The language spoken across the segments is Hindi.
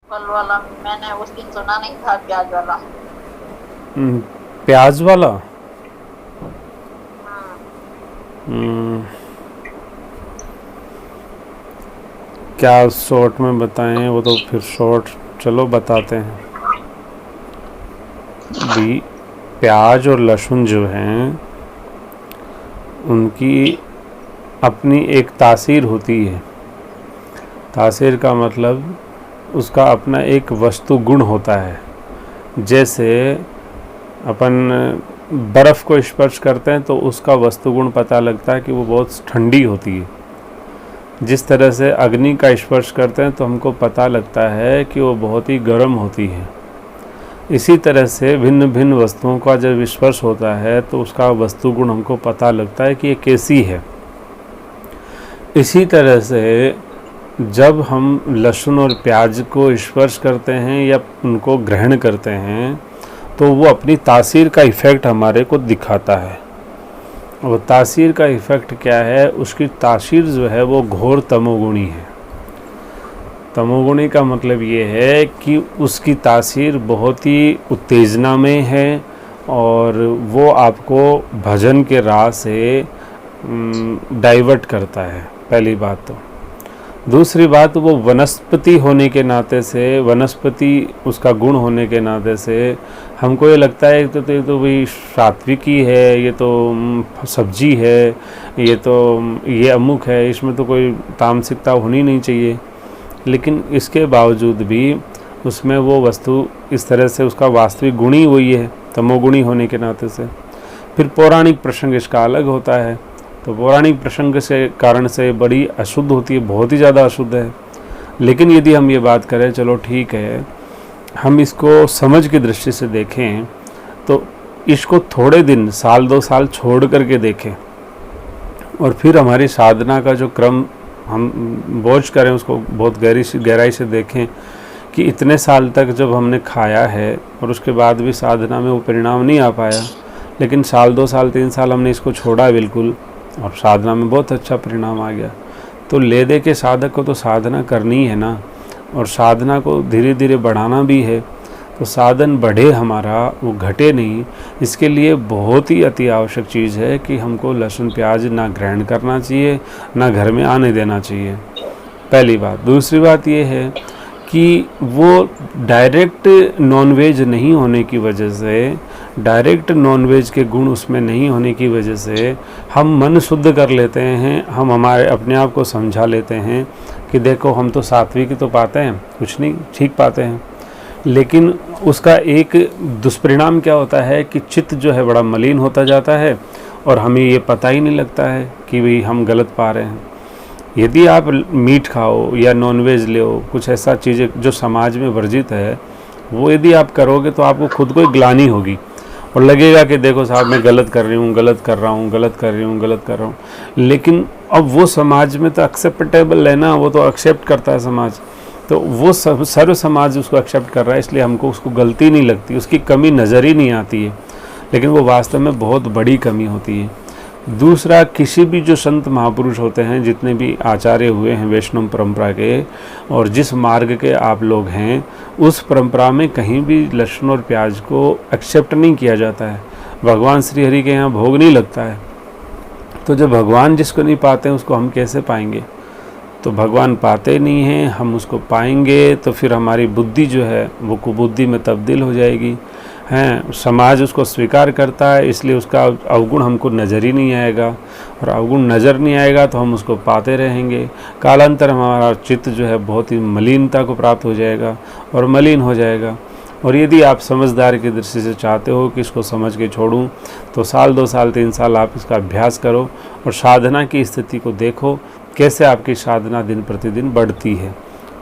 फल वाला मैंने उस दिन सुना नहीं था, प्याज वाला। हम्म, प्याज वाला। हाँ। हम्म, क्या शॉर्ट में बताएं, वो तो फिर शॉर्ट। चलो बताते हैं। भी प्याज और लहसुन जो हैं उनकी अपनी एक तासीर होती है। तासीर का मतलब उसका अपना एक वस्तु गुण होता है। जैसे अपन बर्फ़ को स्पर्श करते हैं तो उसका वस्तु गुण पता लगता है कि वो बहुत ठंडी होती है। जिस तरह से अग्नि का स्पर्श करते हैं तो हमको पता लगता है कि वो बहुत ही गर्म होती है। इसी तरह से भिन्न भिन्न वस्तुओं का जब स्पर्श होता है तो उसका वस्तु गुण हमको पता लगता है कि ये कैसी है। इसी तरह से जब हम लहसुन और प्याज को स्पर्श करते हैं या उनको ग्रहण करते हैं तो वो अपनी तासीर का इफ़ेक्ट हमारे को दिखाता है। और तासीर का इफ़ेक्ट क्या है, उसकी तासीर जो है वो घोर तमोगुणी है। तमोगुणी का मतलब ये है कि उसकी तासीर बहुत ही उत्तेजना में है और वो आपको भजन के राह से डाइवर्ट करता है, पहली बात तो। दूसरी बात, वो वनस्पति होने के नाते से, वनस्पति उसका गुण होने के नाते से हमको ये लगता है तो ये तो भाई सात्विकी है, ये तो सब्जी है, ये अमुक है, इसमें तो कोई तामसिकता होनी नहीं चाहिए। लेकिन इसके बावजूद भी उसमें वो वस्तु इस तरह से उसका वास्तविक गुण ही वही है, तमोगुणी होने के नाते से। फिर पौराणिक प्रसंग इसका अलग होता है, तो पौराणिक प्रसंग से कारण से बड़ी अशुद्ध होती है, बहुत ही ज़्यादा अशुद्ध है। लेकिन यदि हम ये बात करें, चलो ठीक है, हम इसको समझ की दृष्टि से देखें तो इसको थोड़े दिन, साल 2 साल छोड़ करके देखें और फिर हमारी साधना का जो क्रम हम बोझ करें, उसको बहुत गहराई से देखें कि इतने साल तक जब हमने खाया है और उसके बाद भी साधना में वो परिणाम नहीं आ पाया, लेकिन साल 2 साल 3 साल हमने इसको छोड़ा बिल्कुल और साधना में बहुत अच्छा परिणाम आ गया। तो ले दे के साधक को तो साधना करनी है ना, और साधना को धीरे धीरे बढ़ाना भी है। तो साधन बढ़े हमारा, वो घटे नहीं, इसके लिए बहुत ही अति आवश्यक चीज़ है कि हमको लहसुन प्याज ना ग्रहण करना चाहिए, ना घर में आने देना चाहिए, पहली बात। दूसरी बात ये है कि वो डायरेक्ट नॉनवेज नहीं होने की वजह से, डायरेक्ट नॉनवेज के गुण उसमें नहीं होने की वजह से हम मन शुद्ध कर लेते हैं, हम हमारे अपने आप को समझा लेते हैं कि देखो हम तो सात्विक तो पाते हैं, कुछ नहीं ठीक पाते हैं। लेकिन उसका एक दुष्परिणाम क्या होता है कि चित्त जो है बड़ा मलिन होता जाता है और हमें ये पता ही नहीं लगता है कि भाई हम गलत पा रहे हैं। यदि आप मीट खाओ या नॉनवेज ले, कुछ ऐसा चीज़ें जो समाज में वर्जित है, वो यदि आप करोगे तो आपको खुद को एक ग्लानि होगी और लगेगा कि देखो साहब मैं गलत कर रही हूँ, गलत कर रहा हूँ, गलत कर रही हूँ, गलत कर रहा हूँ। लेकिन अब वो समाज में तो एक्सेप्टेबल है ना, वो तो एक्सेप्ट करता है समाज, तो वो सर्व समाज उसको एक्सेप्ट कर रहा है, इसलिए हमको उसको गलती नहीं लगती, उसकी कमी नज़र ही नहीं आती है। लेकिन वो वास्तव में बहुत बड़ी कमी होती है। दूसरा, किसी भी जो संत महापुरुष होते हैं, जितने भी आचार्य हुए हैं वैष्णव परंपरा के, और जिस मार्ग के आप लोग हैं, उस परंपरा में कहीं भी लहसुन और प्याज को एक्सेप्ट नहीं किया जाता है। भगवान श्री हरि के यहाँ भोग नहीं लगता है। तो जब भगवान जिसको नहीं पाते हैं उसको हम कैसे पाएंगे? तो भगवान पाते नहीं हैं, हम उसको पाएंगे तो फिर हमारी बुद्धि जो है वो कुबुद्धि में तब्दील हो जाएगी हैं। समाज उसको स्वीकार करता है, इसलिए उसका अवगुण हमको नज़र ही नहीं आएगा, और अवगुण नज़र नहीं आएगा तो हम उसको पाते रहेंगे। कालांतर हमारा चित्त जो है बहुत ही मलिनता को प्राप्त हो जाएगा और मलिन हो जाएगा। और यदि आप समझदार की दृष्टि से चाहते हो कि इसको समझ के छोड़ूं, तो साल 2 साल 3 साल आप इसका अभ्यास करो और साधना की स्थिति को देखो, कैसे आपकी साधना दिन प्रतिदिन बढ़ती है।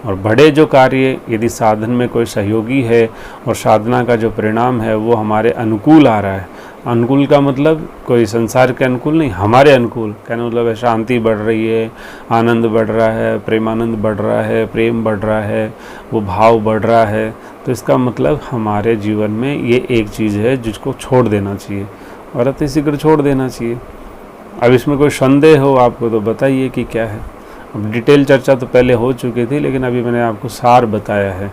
और बड़े जो कार्य, यदि साधन में कोई सहयोगी है और साधना का जो परिणाम है वो हमारे अनुकूल आ रहा है, अनुकूल का मतलब कोई संसार के अनुकूल नहीं, हमारे अनुकूल कहने मतलब है शांति बढ़ रही है, आनंद बढ़ रहा है, प्रेमानंद बढ़ रहा है, प्रेम बढ़ रहा है, वो भाव बढ़ रहा है, तो इसका मतलब हमारे जीवन में ये एक चीज़ है जिसको छोड़ देना चाहिए और अति शीघ्र छोड़ देना चाहिए। अब इसमें कोई संदेह हो आपको तो बताइए कि क्या है। अब डिटेल चर्चा तो पहले हो चुकी थी, लेकिन अभी मैंने आपको सार बताया है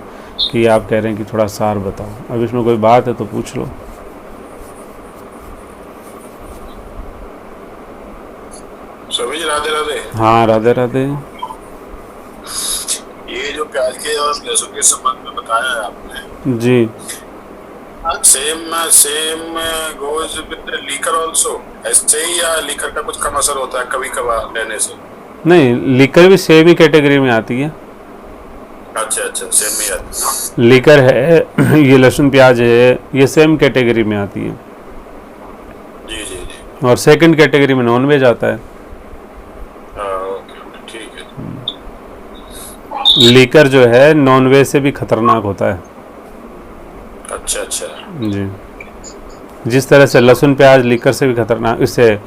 कि आप कह रहे हैं कि थोड़ा सार बताओ। अब इसमें कोई बात है तो पूछ लो। स्वामी जी राधे राधे। हाँ राधे राधे। ये जो प्याज के और लहसुन के संबंध में बताया है आपने जी, same goes with liquor also, ऐसे ही या लीकर का कुछ कम असर होता है कभी कभार लेने से? नहीं, लीकर भी सेम ही कैटेगरी में आती है। अच्छा अच्छा, सेम ही आता है। लीकर है, ये लहसुन प्याज है, ये सेम कैटेगरी में आती है। जी जी जी। और सेकंड कैटेगरी में नॉन वेज आता है। ओके ठीक है। लीकर जो है नॉन वेज से भी खतरनाक होता है। अच्छा अच्छा। जी, जिस तरह से लहसुन प्याज लीकर से भी खतरनाक, इससे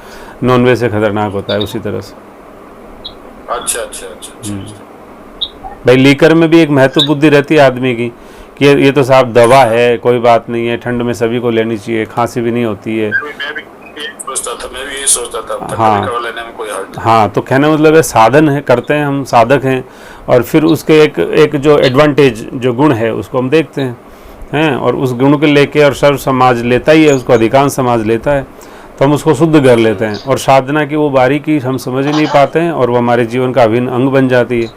नॉन वेज से खतरनाक होता है, उसी तरह से। अच्छा अच्छा अच्छा। भाई लीकर में भी एक महत्व बुद्धि रहती है आदमी की कि ये तो साहब दवा है, कोई बात नहीं है, ठंड में सभी को लेनी चाहिए, खांसी भी नहीं होती है। मैं भी यही सोचता था हाँ लेने में कोई हर्ज। हाँ, तो कहने मतलब है साधन है, करते हैं हम, साधक हैं, और फिर उसके एक जो एडवांटेज, जो गुण है उसको हम देखते हैं, और उस गुण को लेके, और सर्व समाज लेता ही है उसको, अधिकांश समाज लेता है, तो हम उसको शुद्ध कर लेते हैं, और साधना की वो बारीकी हम समझ ही नहीं पाते हैं, और वो हमारे जीवन का अभिन्न अंग बन जाती है,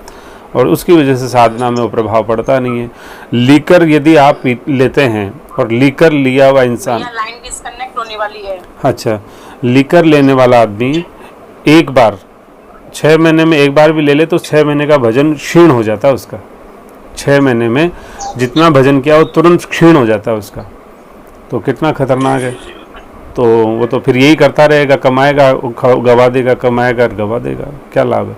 और उसकी वजह से साधना में वो प्रभाव पड़ता नहीं है। लीकर यदि आप लेते हैं, और लीकर लिया हुआ इंसान, लाइन डिस्कनेक्ट होने वाली है। अच्छा, लीकर लेने वाला आदमी एक बार 6 महीने में एक बार भी ले ले तो 6 महीने का भजन क्षीण हो जाता है उसका। 6 महीने में जितना भजन किया वो तुरंत क्षीण हो जाता है उसका। तो कितना खतरनाक है। तो वो तो फिर यही करता रहेगा, कमाएगा गवा देगा, कमाएगा गवा देगा, क्या लाभ है।